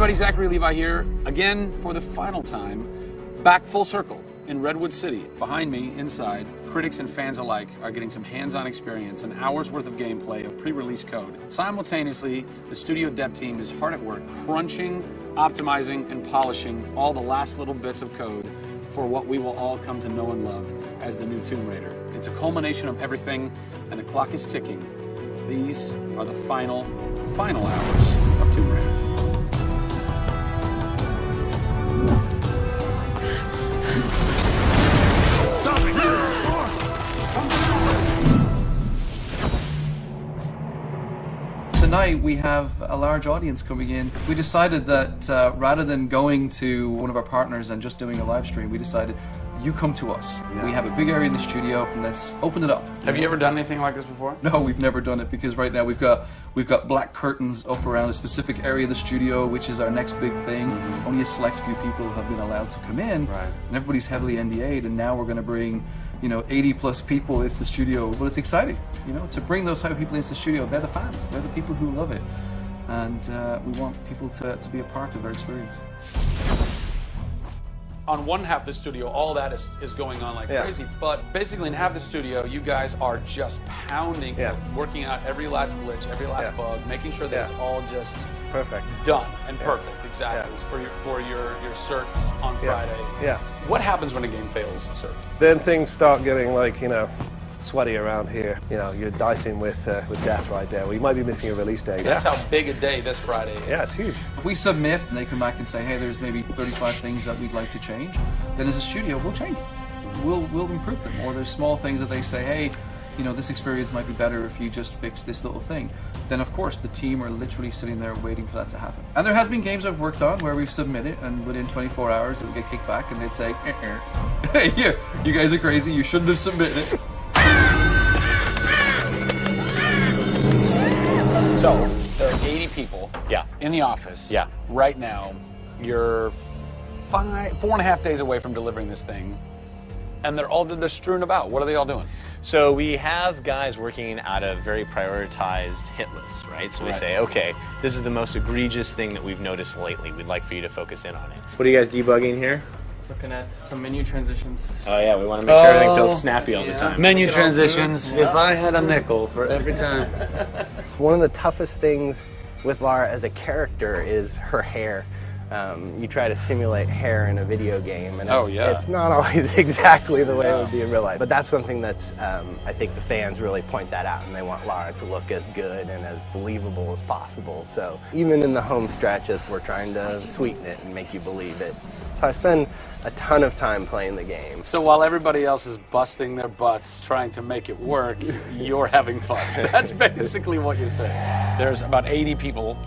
everybody, Zachary Levi here, again for the final time, back full circle in Redwood City. Behind me, inside, critics and fans alike are getting some hands-on experience, an hour's worth of gameplay of pre-release code. Simultaneously, the studio dev team is hard at work crunching, optimizing, and polishing all the last little bits of code for what we will all come to know and love as the new Tomb Raider. It's a culmination of everything, and the clock is ticking. These are the final hours of Tomb Raider. Tonight we have a large audience coming in. We decided that rather than going to one of our partners and just doing a live stream, we decided you come to us. Yeah. We have a big area in the studio, and let's open it up. Have you ever done anything like this before? No, we've never done it, because right now we've got black curtains up around a specific area of the studio, which is our next big thing. Mm-hmm. Only a select few people have been allowed to come in, right. And everybody's heavily NDA'd, and now we're going to bring 80 plus people into the studio. But it's exciting, to bring those type of people into the studio. They're the fans. They're the people who love it, and we want people to be a part of their experience. On one half of the studio, all that is going on like crazy, but basically in half the studio, you guys are just pounding, working out every last glitch, every last bug, making sure that it's all just perfect, done and perfect, exactly. Yeah. For your certs on Friday. Yeah. What happens when a game fails cert? Then things start getting like sweaty around here. You're dicing with death right there. We might be missing a release date. That's how big a day this Friday is. Yeah, it's huge. If we submit and they come back and say, hey, there's maybe 35 things that we'd like to change, then as a studio, we'll change it. We'll improve them. Or there's small things that they say, hey, this experience might be better if you just fix this little thing. Then, of course, the team are literally sitting there waiting for that to happen. And there has been games I've worked on where we've submitted, and within 24 hours it would get kicked back, and they'd say, hey, you guys are crazy, you shouldn't have submitted it. So, there are 80 people in the office right now. You're 4.5 days away from delivering this thing, and they're strewn about. What are they all doing? So we have guys working out a very prioritized hit list, right? So we say, okay, this is the most egregious thing that we've noticed lately. We'd like for you to focus in on it. What are you guys debugging here? Looking at some menu transitions. Oh yeah, we want to make sure everything feels snappy all the time. Menu transitions, if I had a nickel for every time. One of the toughest things with Lara as a character is her hair. You try to simulate hair in a video game, and it's not always exactly the way it would be in real life. But that's something that's, I think the fans really point that out, and they want Lara to look as good and as believable as possible. So even in the home stretches, we're trying to sweeten it and make you believe it. So I spend a ton of time playing the game. So while everybody else is busting their butts trying to make it work, you're having fun. That's basically what you're saying. There's about 80 people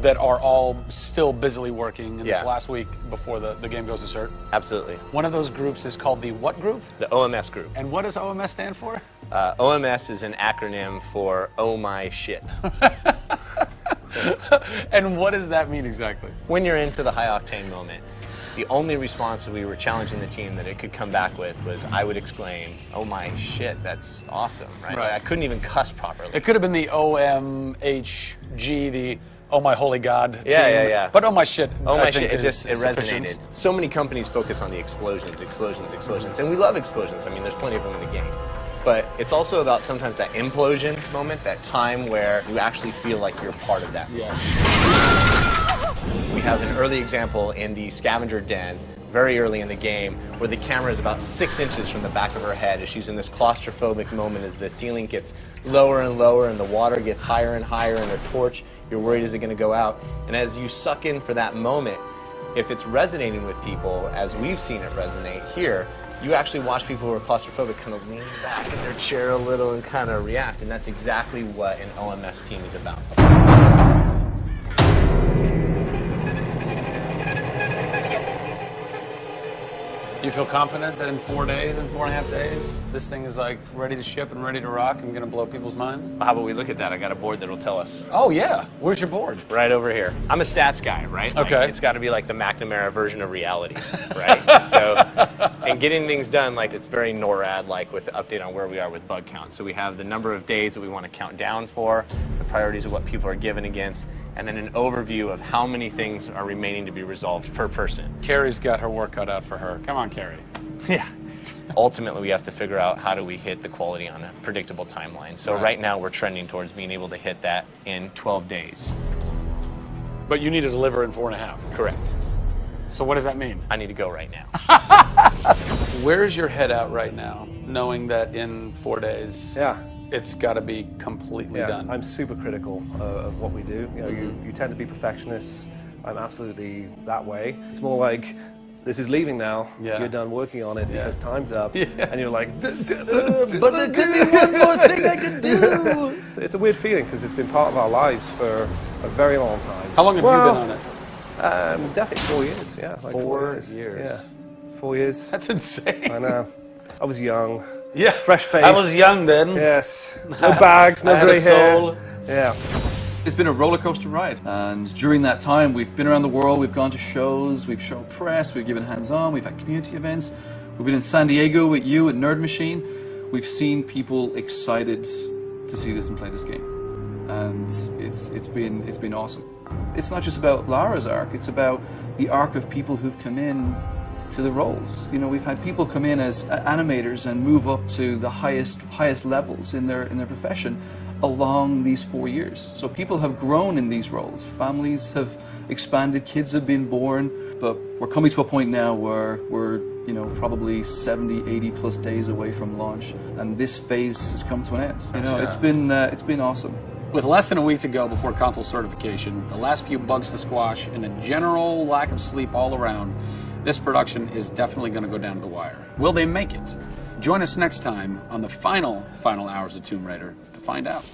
that are all still busily working in this last week before the game goes to cert. Absolutely. One of those groups is called the what group? The OMS group. And what does OMS stand for? OMS is an acronym for Oh My Shit. And what does that mean exactly? When you're into the high-octane moment, the only response that we were challenging the team that it could come back with was, I would exclaim, oh my shit, that's awesome, right? I couldn't even cuss properly. It could have been the OMHG, the oh my holy God team. Yeah. But oh my shit, oh my shit, it resonated. So many companies focus on the explosions, and we love explosions. I mean, there's plenty of them in the game. But it's also about sometimes that implosion moment, that time where you actually feel like you're part of that. Yeah. We have an early example in the scavenger den, very early in the game, where the camera is about 6 inches from the back of her head as she's in this claustrophobic moment as the ceiling gets lower and lower and the water gets higher and higher, and her torch, you're worried, is it going to go out? And as you suck in for that moment, if it's resonating with people, as we've seen it resonate here, you actually watch people who are claustrophobic kind of lean back in their chair a little and kind of react, and that's exactly what an OMS team is about. You feel confident that in 4 days, in 4.5 days, this thing is like ready to ship and ready to rock and going to blow people's minds? How about we look at that? I got a board that'll tell us. Oh yeah, where's your board? Right over here. I'm a stats guy, right? Okay. It's got to be like the McNamara version of reality, right? So, and getting things done, like it's very NORAD-like with the update on where we are with bug count. So we have the number of days that we want to count down for, the priorities of what people are given against, and then an overview of how many things are remaining to be resolved per person. Carrie's got her work cut out for her. Come on, Carrie. Yeah. Ultimately, we have to figure out how do we hit the quality on a predictable timeline. So right now, we're trending towards being able to hit that in 12 days. But you need to deliver in 4.5. Correct. So what does that mean? I need to go right now. Where's your head at right now, knowing that in 4 days, it's got to be completely done? I'm super critical of what we do. You know, you tend to be perfectionists. I'm absolutely that way. It's more like, this is leaving now. You're done working on it because time's up. And you're like, but there could be one more thing I could do. It's a weird feeling because it's been part of our lives for a very long time. How long have you been on it? Definitely 4 years, like 4 years. Yeah, 4 years. That's insane. I know. I was young. Yeah. Fresh face. I was young then. Yes. No bags, no grey hair. Yeah. It's been a roller coaster ride, and during that time we've been around the world, we've gone to shows, we've shown press, we've given hands-on, we've had community events, we've been in San Diego with you at Nerd Machine. We've seen people excited to see this and play this game, and it's been awesome. It's not just about Lara's arc, it's about the arc of people who've come in to the roles. You know, we've had people come in as animators and move up to the highest levels in their profession along these 4 years. So people have grown in these roles, families have expanded, kids have been born, but we're coming to a point now where we're, you know, probably 70, 80 plus days away from launch, and this phase has come to an end. You know, it's been awesome. With less than a week to go before console certification, the last few bugs to squash, and a general lack of sleep all around, this production is definitely going to go down to the wire. Will they make it? Join us next time on the final hours of Tomb Raider to find out.